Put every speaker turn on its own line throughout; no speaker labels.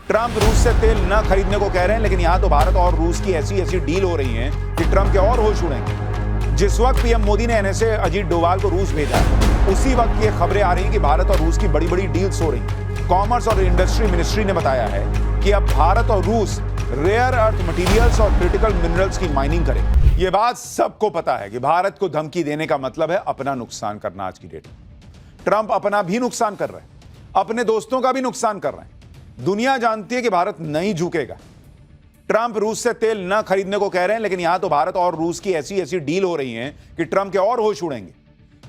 Trump रूस से तेल न खरीदने को कह रहे हैं, लेकिन यहां तो भारत और रूस की ऐसी ऐसी डील हो रही है कि ट्रंप के और होश उड़ेंगे। जिस वक्त पीएम मोदी ने एनएसए अजीत डोभाल को रूस भेजा, उसी वक्त ये खबरें आ रही हैं कि भारत और रूस की बड़ी बड़ी डील्स हो रही हैं। कॉमर्स और इंडस्ट्री मिनिस्ट्री ने बताया है कि अब भारत और रूस रेयर अर्थ मटेरियल्स और क्रिटिकल मिनरल्स की माइनिंग करें। यह बात सबको पता है कि भारत को धमकी देने का मतलब है अपना नुकसान करना। आज की डेट में ट्रंप अपना भी नुकसान कर रहे हैं, अपने दोस्तों का भी नुकसान कर रहे हैं। दुनिया जानती है कि भारत नहीं झुकेगा। ट्रंप रूस से तेल न खरीदने को कह रहे हैं, लेकिन यहां तो भारत और रूस की ऐसी ऐसी डील हो रही है कि ट्रंप के और होश उड़ेंगे।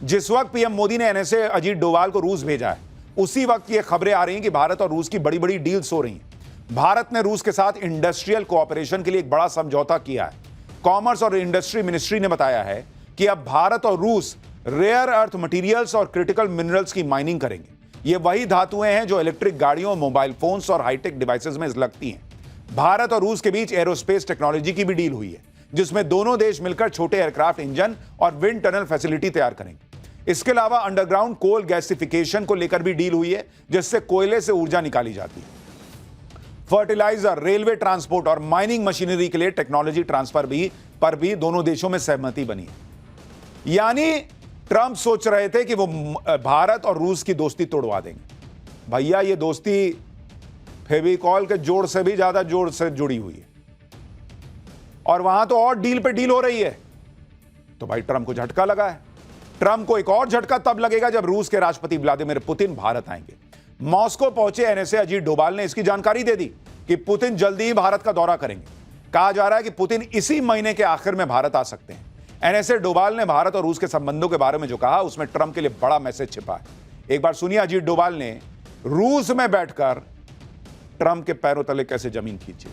जिस वक्त पीएम मोदी ने एनएसए अजीत डोभाल को रूस भेजा है, उसी वक्त ये खबरें आ रही हैं कि भारत और रूस की बड़ी बड़ी डील्स हो रही हैं। भारत ने रूस के साथ इंडस्ट्रियल कोऑपरेशन के लिए एक बड़ा समझौता किया है। कॉमर्स और इंडस्ट्री मिनिस्ट्री ने बताया है कि अब भारत और रूस रेयर अर्थ मटेरियल्स और क्रिटिकल मिनरल्स की माइनिंग करेंगे। ये वही धातुएं हैं जो इलेक्ट्रिक गाड़ियों, मोबाइल फोन्स और हाईटेक डिवाइसेस में लगती हैं। भारत और रूस के बीच एरोस्पेस टेक्नोलॉजी की भी डील हुई है, जिसमें दोनों देश मिलकर छोटे एयरक्राफ्ट इंजन और विंड टनल फैसिलिटी तैयार करेंगे। इसके अलावा अंडरग्राउंड कोल गैसिफिकेशन को लेकर भी डील हुई है, जिससे कोयले से ऊर्जा निकाली जाती है। फर्टिलाइजर, रेलवे ट्रांसपोर्ट और माइनिंग मशीनरी के लिए टेक्नोलॉजी ट्रांसफर पर भी दोनों देशों में सहमति बनी है। यानी ट्रंप सोच रहे थे कि वो भारत और रूस की दोस्ती तोड़वा देंगे। भैया, ये दोस्ती फेविकॉल के जोड़ से भी ज्यादा जोड़ से जुड़ी हुई है, और वहां तो और डील पे डील हो रही है। तो भाई ट्रंप को झटका लगा है। ट्रंप को एक और झटका तब लगेगा जब रूस के राष्ट्रपति व्लादिमीर पुतिन भारत आएंगे। मॉस्को पहुंचे एनएसए अजीत डोभाल ने इसकी जानकारी दे दी कि पुतिन जल्दी ही भारत का दौरा करेंगे। कहा जा रहा है कि पुतिन इसी महीने के आखिर में भारत आ सकते हैं। एनएसए डोभाल ने भारत और रूस के संबंधों के बारे में जो कहा, उसमें ट्रंप के लिए बड़ा मैसेज छिपा है। एक बार सुनिए अजीत डोभाल ने रूस में बैठकर ट्रंप के पैरों तले कैसे जमीन खींची।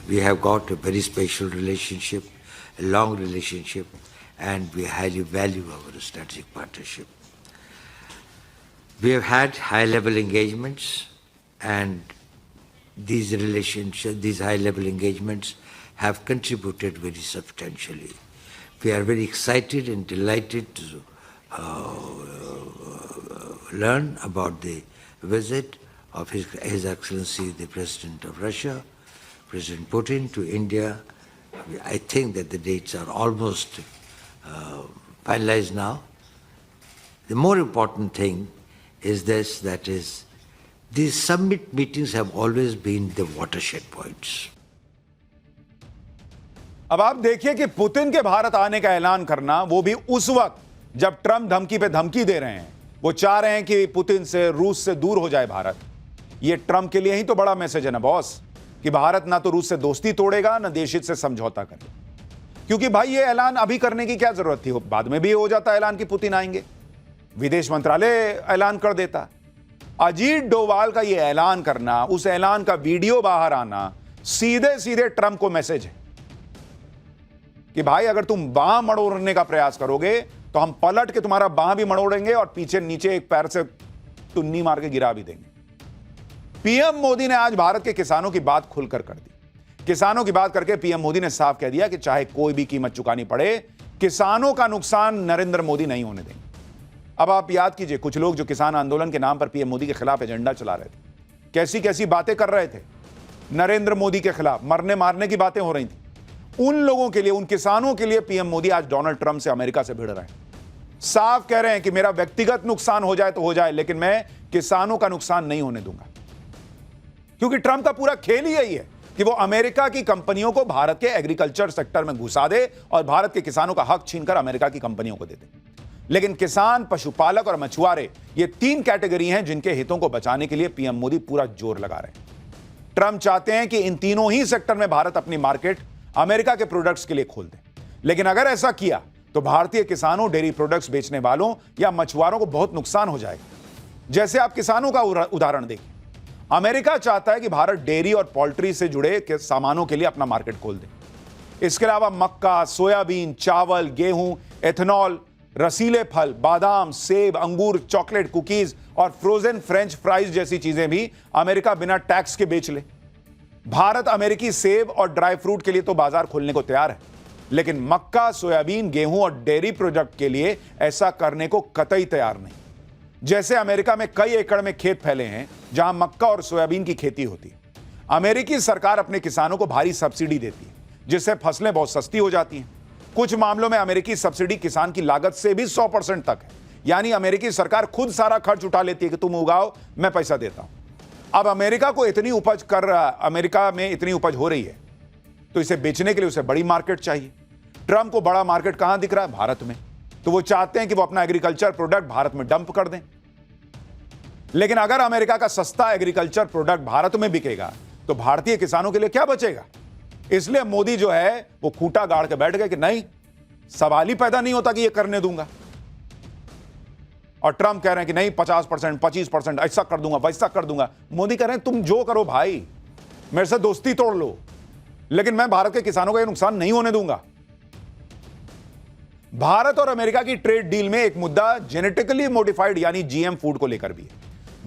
We have got a very special relationship, a long relationship, and we highly value our strategic partnership. We have had high-level engagements, and these high-level engagements have contributed very substantially. We are very excited and delighted to learn about the visit of His Excellency the President of Russia, President Putin, to India. I think that the dates are almost finalized now. The more important thing is this, that is, these summit meetings have always been the watershed points.
अब आप देखिए कि Putin के भारत आने का ऐलान करना, वो भी उस वक्त जब ट्रंप धमकी पे धमकी दे रहे हैं। वो चाह रहे हैं कि पुतिन से, रूस से दूर हो जाए भारत। ये ट्रंप के लिए ही तो बड़ा मैसेज है ना बॉस, कि भारत ना तो रूस से दोस्ती तोड़ेगा, ना देश हित से समझौता करेगा। क्योंकि भाई ये ऐलान अभी करने की क्या जरूरत थी? बाद में भी हो जाता ऐलान कि पुतिन आएंगे, विदेश मंत्रालय ऐलान कर देता। अजीत डोभाल का ये ऐलान करना, उस ऐलान का वीडियो बाहर आना, सीधे सीधे ट्रंप को मैसेज है कि भाई अगर तुम बांह मड़ोड़ने का प्रयास करोगे तो हम पलट के तुम्हारा बांह भी मड़ोड़ेंगे और पीछे नीचे एक पैर से टुन्नी मार के गिरा भी देंगे। पीएम मोदी ने आज भारत के किसानों की बात खुलकर कर दी। किसानों की बात करके पीएम मोदी ने साफ कह दिया कि चाहे कोई भी कीमत चुकानी पड़े, किसानों का नुकसान नरेंद्र मोदी नहीं होने देंगे। अब आप याद कीजिए, कुछ लोग जो किसान आंदोलन के नाम पर पीएम मोदी के खिलाफ एजेंडा चला रहे थे, कैसी कैसी बातें कर रहे थे नरेंद्र मोदी के खिलाफ, मरने मारने की बातें हो रही थी। उन लोगों के लिए, उन किसानों के लिए पीएम मोदी आज डोनाल्ड ट्रंप से अमेरिका से भिड़ रहे हैं। साफ कह रहे हैं कि मेरा व्यक्तिगत नुकसान हो जाए तो हो जाए, लेकिन मैं किसानों का नुकसान नहीं होने दूंगा। क्योंकि ट्रंप का पूरा खेल ही यही है कि वो अमेरिका की कंपनियों को भारत के एग्रीकल्चर सेक्टर में घुसा दे और भारत के किसानों का हक छीनकर अमेरिका की कंपनियों को दे दे। लेकिन किसान, पशुपालक और मछुआरे, ये तीन कैटेगरी हैं जिनके हितों को बचाने के लिए पीएम मोदी पूरा जोर लगा रहे हैं। ट्रंप चाहते हैं कि इन तीनों ही सेक्टर में भारत अपनी मार्केट अमेरिका के प्रोडक्ट्स के लिए खोल दे। लेकिन अगर ऐसा किया तो भारतीय किसानों, डेयरी प्रोडक्ट्स बेचने वालों या मछुआरों को बहुत नुकसान हो जाएगा। जैसे आप किसानों का उदाहरण देखिए, अमेरिका चाहता है कि भारत डेयरी और पोल्ट्री से जुड़े सामानों के लिए अपना मार्केट खोल दे। इसके अलावा मक्का, सोयाबीन, चावल, गेहूं, एथेनॉल, रसीले फल, बादाम, सेब, अंगूर, चॉकलेट, कुकीज और फ्रोजन फ्रेंच फ्राइज जैसी चीजें भी अमेरिका बिना टैक्स के बेच ले। भारत अमेरिकी सेब और ड्राई फ्रूट के लिए तो बाजार खोलने को तैयार है, लेकिन मक्का, सोयाबीन, गेहूं और डेयरी प्रोडक्ट के लिए ऐसा करने को कतई तैयार नहीं। जैसे अमेरिका में कई एकड़ में खेत फैले हैं जहां मक्का और सोयाबीन की खेती होती है। अमेरिकी सरकार अपने किसानों को भारी सब्सिडी देती है, जिससे फसलें बहुत सस्ती हो जाती हैं। कुछ मामलों में अमेरिकी सब्सिडी किसान की लागत से भी 100% तक है, यानी अमेरिकी सरकार खुद सारा खर्च उठा लेती है कि तुम उगाओ, मैं पैसा देता हूं। अब अमेरिका में इतनी उपज हो रही है, तो इसे बेचने के लिए उसे बड़ी मार्केट चाहिए। ट्रंप को बड़ा मार्केट कहां दिख रहा है? भारत में। तो वो चाहते हैं कि वो अपना एग्रीकल्चर प्रोडक्ट भारत में डंप कर दें। लेकिन अगर अमेरिका का सस्ता एग्रीकल्चर प्रोडक्ट भारत में बिकेगा तो भारतीय किसानों के लिए क्या बचेगा? इसलिए मोदी जो है वो खूंटा गाड़ के बैठ गए कि नहीं, सवाल ही पैदा नहीं होता कि ये करने दूंगा। और ट्रंप कह रहे हैं कि नहीं 50%, 25%, ऐसा कर दूंगा, वैसा कर दूंगा। मोदी कह रहे हैं तुम जो करो भाई, मेरे से दोस्ती तोड़ लो, लेकिन मैं भारत के किसानों को यह नुकसान नहीं होने दूंगा। भारत और अमेरिका की ट्रेड डील में एक मुद्दा जेनेटिकली मॉडिफाइड यानी जीएम फूड को लेकर भी है।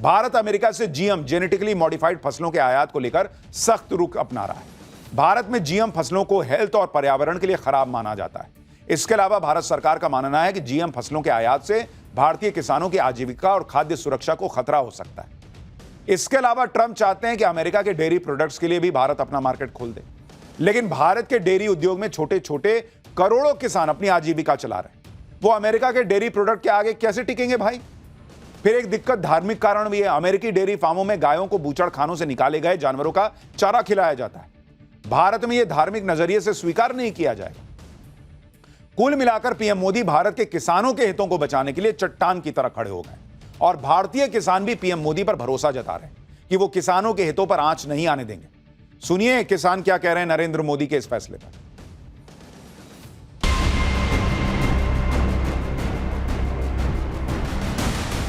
भारत अमेरिका से जीएम जेनेटिकली मॉडिफाइड फसलों के आयात को लेकर सख्त रुख अपना रहा है। भारत में जीएम फसलों को हेल्थ और पर्यावरण के लिए खराब माना जाता है। इसके अलावा भारत सरकार का मानना है कि जीएम फसलों के आयात से भारतीय किसानों की आजीविका और खाद्य सुरक्षा को खतरा हो सकता है। इसके अलावा ट्रंप चाहते हैं कि अमेरिका के डेयरी प्रोडक्ट्स के लिए भी भारत अपना मार्केट खोल दे। लेकिन भारत के डेयरी उद्योग में छोटे छोटे करोड़ों किसान अपनी आजीविका चला रहे हैं। वो अमेरिका के डेयरी प्रोडक्ट के आगे कैसे टिकेंगे भाई? फिर एक दिक्कत धार्मिक कारण भी है। अमेरिकी डेयरी फार्मों में गायों को बूचड़ खानों से निकाले गए जानवरों का चारा खिलाया जाता है। भारत में यह धार्मिक नजरिए से स्वीकार नहीं किया जाएगा। कुल मिलाकर पीएम मोदी भारत के किसानों के हितों को बचाने के लिए चट्टान की तरह खड़े हो गए और भारतीय किसान भी पीएम मोदी पर भरोसा जता रहे हैं कि वो किसानों के हितों पर आंच नहीं आने देंगे। सुनिए किसान क्या कह रहे हैं नरेंद्र मोदी के इस फैसले पर।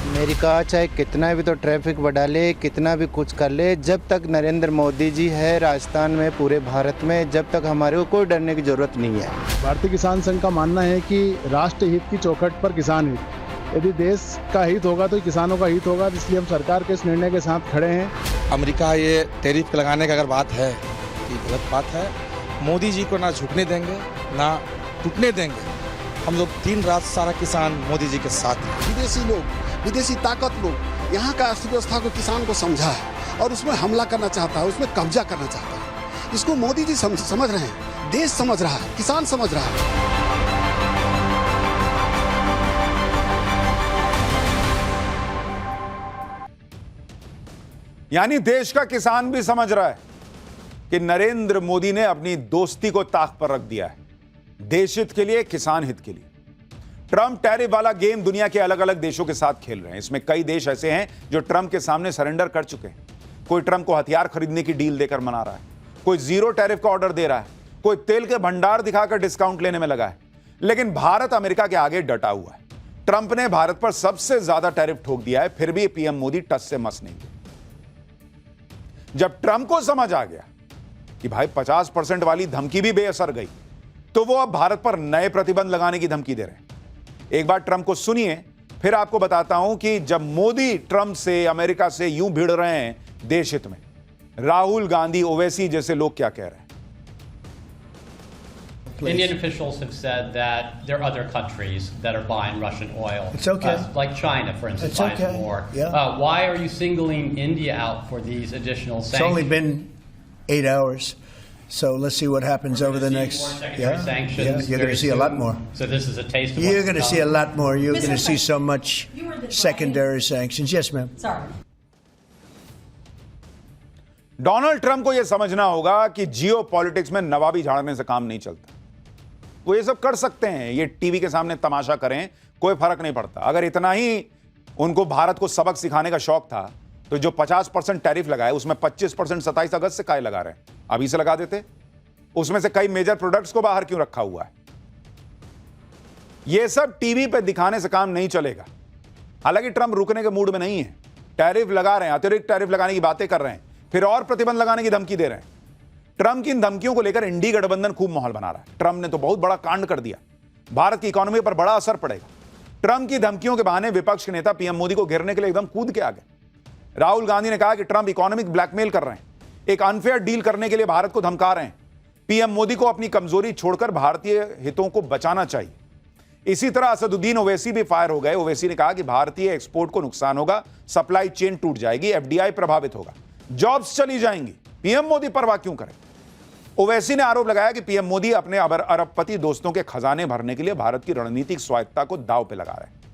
अमेरिका चाहे कितना भी तो ट्रैफिक बढ़ा ले, कितना भी कुछ कर ले, जब तक नरेंद्र मोदी जी है राजस्थान में, पूरे भारत में, जब तक हमारे को कोई डरने की जरूरत नहीं है।
भारतीय किसान संघ का मानना है कि राष्ट्र हित की चौखट पर किसान हित, यदि देश का हित होगा तो किसानों का हित होगा। इसलिए हम सरकार के इस निर्णय के साथ खड़े हैं।
अमेरिका ये टैरिफ लगाने का अगर बात है, ये गलत बात है। मोदी जी को ना झुकने देंगे ना टूटने देंगे। हम लोग दिन रात सारा किसान मोदी जी के साथ हैं।
विदेशी लोग, विदेशी ताकत लोग यहाँ का अर्थव्यवस्था को, किसान को समझा है और उसमें हमला करना चाहता है, उसमें कब्जा करना चाहता है। इसको मोदी जी समझ रहे हैं, देश समझ रहा है, किसान समझ रहा है।
यानी देश का किसान भी समझ रहा है कि नरेंद्र मोदी ने अपनी दोस्ती को ताक पर रख दिया है, देश हित के लिए, किसान हित के लिए। ट्रंप टैरिफ वाला गेम दुनिया के अलग अलग देशों के साथ खेल रहे हैं। इसमें कई देश ऐसे हैं जो ट्रंप के सामने सरेंडर कर चुके हैं। कोई ट्रंप को हथियार खरीदने की डील देकर मना रहा है, कोई जीरो टैरिफ का ऑर्डर दे रहा है, कोई तेल के भंडार दिखाकर डिस्काउंट लेने में लगा है। लेकिन भारत अमेरिका के आगे डटा हुआ है। ट्रंप ने भारत पर सबसे ज्यादा टैरिफ ठोक दिया है, फिर भी पीएम मोदी टस से मस नहीं है। जब ट्रंप को समझ आ गया कि भाई 50% वाली धमकी भी बेअसर गई, तो वो अब भारत पर नए प्रतिबंध लगाने की धमकी दे रहे हैं। एक बार ट्रंप को सुनिए, फिर आपको बताता हूं कि जब मोदी ट्रंप से, अमेरिका से यूं भिड़ रहे हैं देश हित में, राहुल गांधी, ओवैसी जैसे लोग क्या कह रहे हैं।
Indian officials have said that there are other countries that are buying Russian oil.
It's okay.
Like China, for instance,
It's
buys
okay.
more.
Yeah.
Why are you singling India out for these additional
It's
sanctions?
only been 8 hours, so let's see what happens over the next.
More secondary sanctions
you're going
very
to see a lot
soon.
more.
So this is a taste of
You're
what's
going to
to
see a
come.
lot more. You're going to see so much
You were the
secondary sanctions. Yes, ma'am.
Sorry.
Donald Trump को यह समझना होगा कि जियो politics में नवाबी झाड़ने से काम नहीं चलता। वो ये सब कर सकते हैं, ये टीवी के सामने तमाशा करें, कोई फर्क नहीं पड़ता। अगर इतना ही उनको भारत को सबक सिखाने का शौक था, तो जो 50% टैरिफ लगाए उसमें 25% 27 अगस्त से काहे लगा रहे हैं? अभी से लगा देते। उसमें से कई मेजर प्रोडक्ट्स को बाहर क्यों रखा हुआ है? ये सब टीवी पे दिखाने से काम नहीं चलेगा। हालांकि ट्रंप रुकने के मूड में नहीं है, टैरिफ लगा रहे हैं, अतिरिक्त टैरिफ लगाने की बातें कर रहे हैं, फिर और प्रतिबंध लगाने की धमकी दे रहे हैं। ट्रंप की इन धमकियों को लेकर इंडी गठबंधन खूब माहौल बना रहा है। ट्रंप ने तो बहुत बड़ा कांड कर दिया, भारत की इकोनॉमी पर बड़ा असर पड़ेगा। ट्रंप की धमकियों के बहाने विपक्ष के नेता पीएम मोदी को घेरने के लिए एकदम कूद के आ गए। राहुल गांधी ने कहा कि ट्रंप इकोनॉमिक ब्लैकमेल कर रहे हैं, एक अनफेयर डील करने के लिए भारत को धमका रहे हैं। पीएम मोदी को अपनी कमजोरी छोड़कर भारतीय हितों को बचाना चाहिए। इसी तरह असदुद्दीन ओवैसी भी फायर हो गए। ओवैसी ने कहा कि भारतीय एक्सपोर्ट को नुकसान होगा, सप्लाई चेन टूट जाएगी, एफडीआई प्रभावित होगा, जॉब्स चली जाएंगी। पीएम मोदी परवाह क्यों करें? ओवैसी ने आरोप लगाया कि पीएम मोदी अपने अरबपति दोस्तों के खजाने भरने के लिए भारत की रणनीतिक स्वायत्तता को दांव पे लगा रहे हैं।